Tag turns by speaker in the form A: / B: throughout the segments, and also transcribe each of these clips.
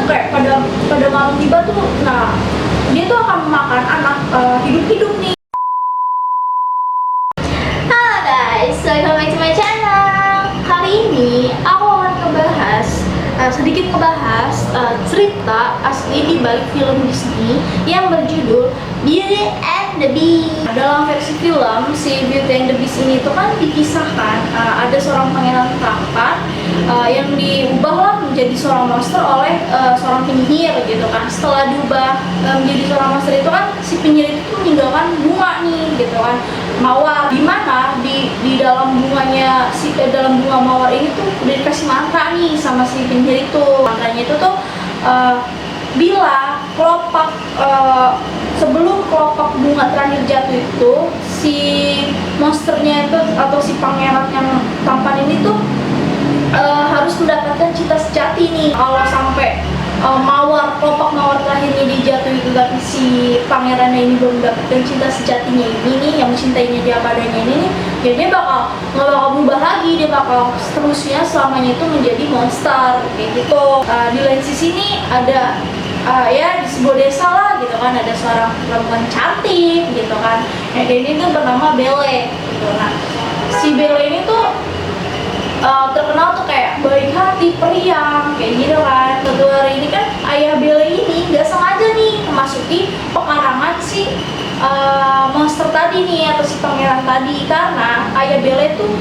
A: tuh kayak pada malam tiba tuh, nah dia tuh akan memakan anak hidup-hidup nih.
B: Halo guys, welcome back to my channel. Kali ini aku akan sedikit ngebahas cerita asli di balik film Disney yang berjudul Beauty and the Beast. Dalam versi film, si Beauty and the Beast ini tuh kan dikisahkan ada seorang pangeran tampan yang diubahlah menjadi seorang monster oleh seorang penyihir gitu kan. Setelah diubah menjadi seorang monster itu kan si penyihir itu meninggalkan bunga nih gitu kan, mawar, dimana di dalam bunganya dalam bunga mawar ini tuh udah dikasih mantra nih sama si penyihir itu. Mantranya itu tuh bila kelopak sebelum kelopak bunga terakhir jatuh itu, si monsternya itu atau si pangeran yang tampan ini tuh harus mendapatkan cinta sejati nih. Kalau sampai kelopak mawar terakhirnya dijatuhi itu tapi si pangerannya ini belum mendapatkan cinta sejatinya ini nih, yang mencintainya dia padanya ini nih, ya dia nggak bakal berubah lagi, dia bakal seterusnya selamanya itu menjadi monster kayak gitu. Di lain sisi nih ada ya di sebuah desa lah gitu kan, ada seorang perempuan cantik gitu kan, ya ini tuh bernama Belle gitu. Nah si Belle ini tuh terkenal tuh kayak baik hati, periang kayak gitu kan. Suatu hari ini kan ayah Belle ini nggak sengaja nih memasuki pekarangan si monster tadi nih atau si pangeran tadi, karena ayah Belle tuh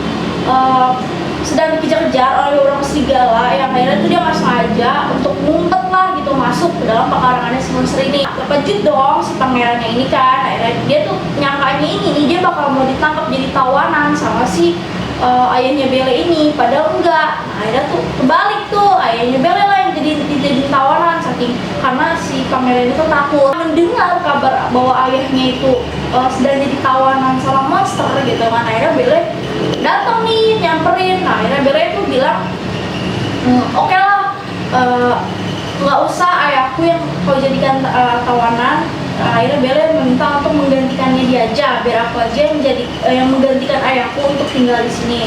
B: sedang dikejar-kejar oleh orang serigala yang akhirnya tuh dia nggak sengaja untuk ngumpet lah gitu masuk ke dalam pekarangannya si monster ini. Terkejut dong si pangerannya ini kan, akhirnya dia tuh nyangkanya ini dia bakal mau ditangkap jadi tawanan sama si ayahnya Belle ini, padahal enggak. Nah, akhirnya tuh kebalik tuh, ayahnya Belle lah yang jadi tawanan, saking karena si pangeran itu takut mendengar kabar bahwa ayahnya itu sedang jadi tawanan sama monster gitu kan. Akhirnya Belle datang nih nyamperin. Nah akhirnya Belle itu bilang oke lah, nggak usah ayahku yang kau jadikan tawanan. Akhirnya Belle meminta untuk menggantikannya dia aja, biar aku aja yang menggantikan ayahku untuk tinggal di sini.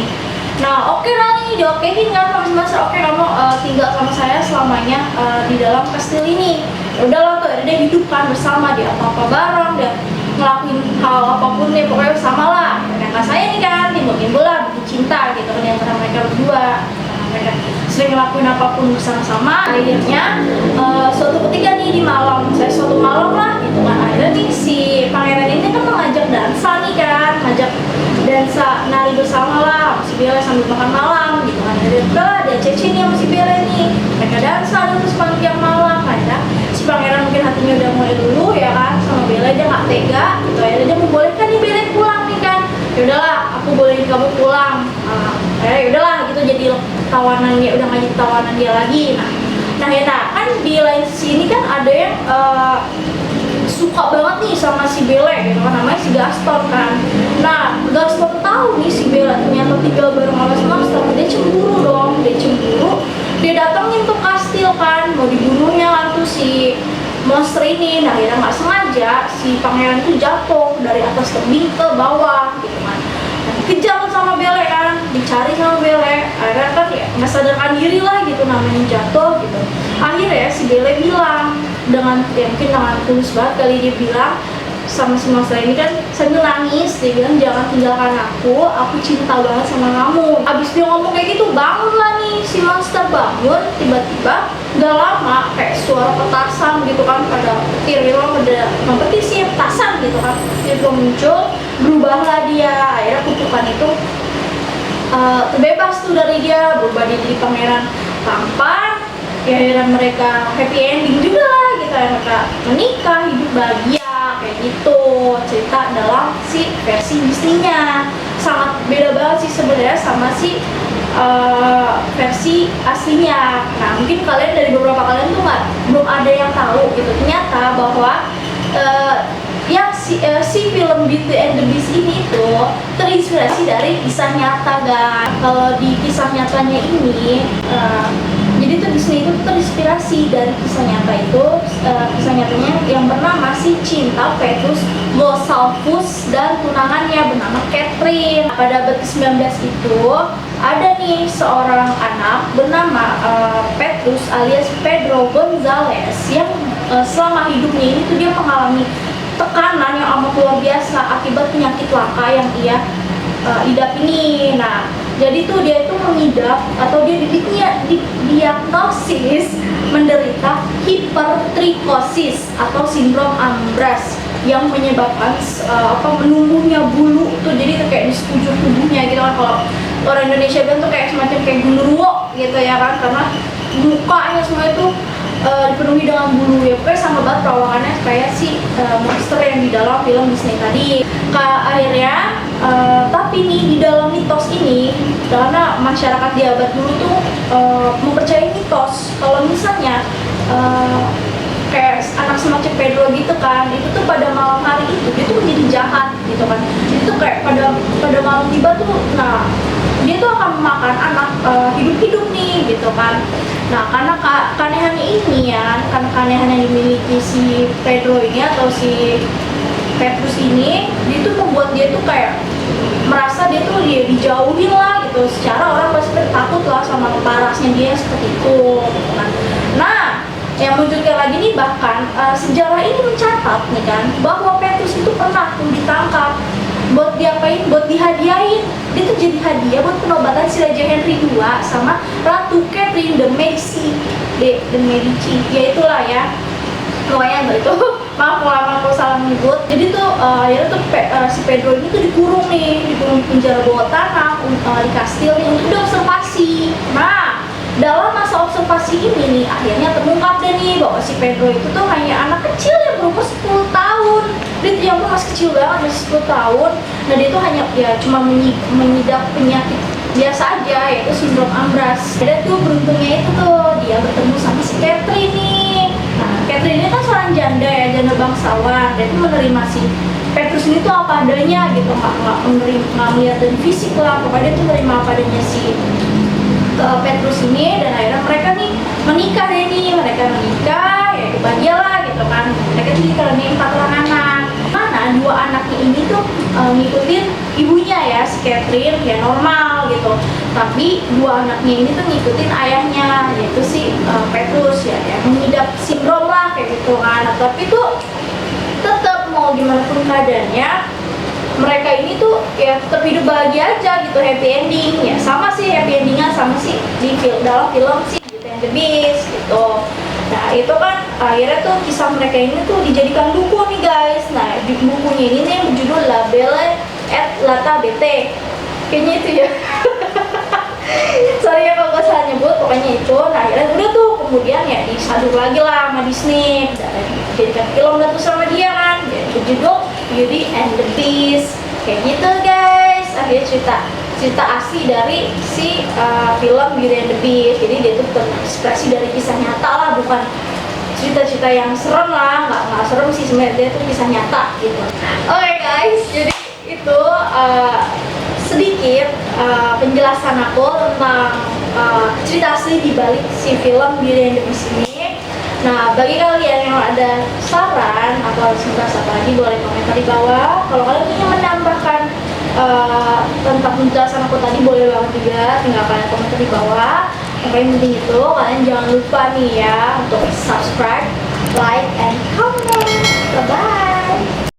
B: Nah oke lah nih, diokehin kan sama si monster, oke kamu tinggal sama saya selamanya di dalam kastil ini. Udahlah tuh, dia hidup kan bersama, dia apa-apa bareng, dia ngelakuin hal apapun deh pokoknya bersama lah. Dan saya nih kan timbul-timbul lah buku cinta gitu kan antara mereka berdua. Mereka sering ngelakuin apapun bersama-sama. Akhirnya suatu ketika nih di malam, suatu malam lah gitu kan, akhirnya nih si pangeran ini kan mengajak dansa nih kan, ngajak dansa nari bersama lah si Belle sambil makan malam gitu kan. Dia cece nih sama si Belle nih, mereka dansa terus sepanjang malam. Akhirnya si pangeran mungkin hatinya udah mulai dulu ya kan sama Belle, dia nggak tega gitu. Akhirnya dia membolehkan nih Belle pulang nih kan, yaudahlah aku bolehin kamu pulang. Yaudahlah gitu, jadi tawanan dia, udah nggak jadi tawanan dia lagi. Nah kan di lain sini kan ada yang suka banget nih sama si Belle gitu kan, namanya si Gaston kan. Nah Gaston tahu nih si Belle ternyata tinggal bareng sama si monster, dia cemburu dong, dia datengin tuh kastil kan, mau dibunuhnya kan tuh si monster ini. Nah akhirnya nggak sengaja si pangeran itu jatuh dari atas tebing ke bawah gitu kan. Dikejar sama Belle kan, dicari sama Belle. Akhirnya kan ya nggak sadarkan diri lah gitu, namanya jatuh gitu. Akhirnya si Belle bilang dengan ya mungkin dengan tulus banget kali, dia bilang sama si monster ini kan sambil nangis, dia bilang jangan tinggalkan aku cinta banget sama kamu. Abis dia ngomong kayak gitu, bangunlah nih si monster, bangun tiba-tiba gak lama kayak suara petasan gitu kan, pada kompetisi petasan gitu kan, dia muncul, berubahlah dia. Akhirnya kutukan itu terbebas tuh dari dia, berubah dia jadi pangeran tampan. Ya akhirnya mereka happy ending juga lah gitu, mereka menikah hidup bahagia kayak gitu. Cerita dalam si versi Disney-nya sangat beda banget sih sebenarnya sama si versi aslinya. Nah mungkin kalian dari beberapa kalian tuh belum ada yang tahu gitu ternyata bahwa si film Beauty and the Beast ini tuh terinspirasi dari kisah nyata guys. Kalau di kisah nyatanya ini jadi tuh Disney itu terinspirasi dari kisah nyata itu, kisah nyatanya yang bernama si
A: kasih cinta Petrus Gosalvus dan tunangannya bernama Catherine. Pada abad ke-19 itu ada nih seorang anak bernama Petrus alias Pedro Gonzales yang selama hidupnya ini tuh dia mengalami tekanan yang amat luar biasa akibat penyakit langka yang ia idap ini. Nah, jadi tuh dia itu mengidap atau dia didiagnosis menderita hipertrikosis atau sindrom Ambras yang menyebabkan menumbuhnya bulu tuh, jadi tuh kayak di sekujur tubuhnya gitu kan. Kalau orang Indonesia bilang tuh kayak semacam kayak genderuwo gitu ya kan, karena mukanya semua itu dipenuhi dengan bulu ya. Pokoknya sama banget perawakannya kayak si monster yang di dalam film Disney tadi. Akhirnya tapi nih di dalam mitos ini, karena masyarakat di abad dulu tuh mempercayai mitos kalau misalnya kayak anak semacam Pedro gitu kan, itu tuh pada malam hari itu dia tuh menjadi jahat gitu kan. Itu kayak pada malam tiba tuh, nah dia tuh akan memakan anak hidup-hidup nih gitu kan. Nah, karena keanehannya ini ya, karena keanehan yang dimiliki si Pedro ini atau si Petrus ini, dia tuh membuat dia tuh kayak merasa dia tuh dijauhin lah gitu. Secara orang pasti takut lah sama parasnya dia seperti itu. Nah, yang menunjukkan lagi nih, bahkan sejarah ini mencatat nih kan bahwa Petrus itu pernah tuh ditangkap buat diapain, buat dihadiahin. Dia tuh jadi hadiah buat penobatan si Raja Henry II sama Ratu Catherine de Medici, ya itulah ya pokoknya itu. Maaf kalau salah menyebut. Jadi tuh akhirnya tuh si Pedro ini tuh dikurung penjara bawah tanah di kastil nih untuk diobservasi. Nah, dalam masa observasi ini nih akhirnya terungkap deh nih bahwa si Pedro itu tuh hanya anak kecil yang berumur 10 tahun. Dia tuh yang masih kecil banget, masih 10 tahun. Nah, dia tuh hanya ya cuma mengidap penyakit biasa aja, yaitu sindrom Ambras. Ada tuh beruntungnya itu tuh dia bertemu sama si Catherine nih. Nah, Catherine ini kan seorang janda ya, janda bangsawan. Dia tuh menerima si Petrus ini tuh apa adanya gitu, nggak melihat dari fisik lah, pokoknya dia tuh menerima apa adanya si Petrus ini. Dan akhirnya mereka nih menikah deh nih, mereka menikah ya bahagia lah gitu kan. Mereka tuh dikaruniai 4 orang anak. Mana 2 anaknya ini tuh ngikutin ibunya ya, si Catherine ya normal gitu, tapi 2 anaknya ini tuh ngikutin ayahnya, yaitu si Petrus ya, yang mengidap sindrom lah kayak gitu kan. Tapi tuh tetap mau gimana pun keadaannya, mereka ini tuh ya tetap hidup bahagia aja gitu, happy ending ya. Sama sih happy endingnya sama sih dalam film sih Beauty and the Beast gitu. Nah, itu kan akhirnya tuh kisah mereka ini tuh dijadikan buku nih guys. Nah, di bukunya ini nih berjudul La Belle et la Bête, kayaknya itu ya. Sorry ya kalau gue salah nyebut, pokoknya itu. Nah, akhirnya udah tuh kemudian ya disadur lagi lah sama Disney, dijadikan film lah tuh sama dia kan, jadi berjudul Beauty and the Beast kayak gitu guys. Akhirnya cerita asli dari si film Beauty and the Beast. Jadi dia tuh terinspirasi dari kisah nyata lah, bukan cerita-cerita yang serem lah, nggak serem sih sebenarnya, dia tuh kisah nyata gitu. Oke guys, jadi itu sedikit penjelasan aku tentang cerita asli di balik si film Beauty and the Beast ini. Nah, bagi kalian yang ada saran atau harus membahas apa lagi, boleh komentar di bawah. Kalau kalian ingin menambahkan tentang penjelasan aku tadi, boleh banget juga, tinggal kalian komentar di bawah. Yang penting itu kalian jangan lupa nih ya untuk subscribe, like, and comment.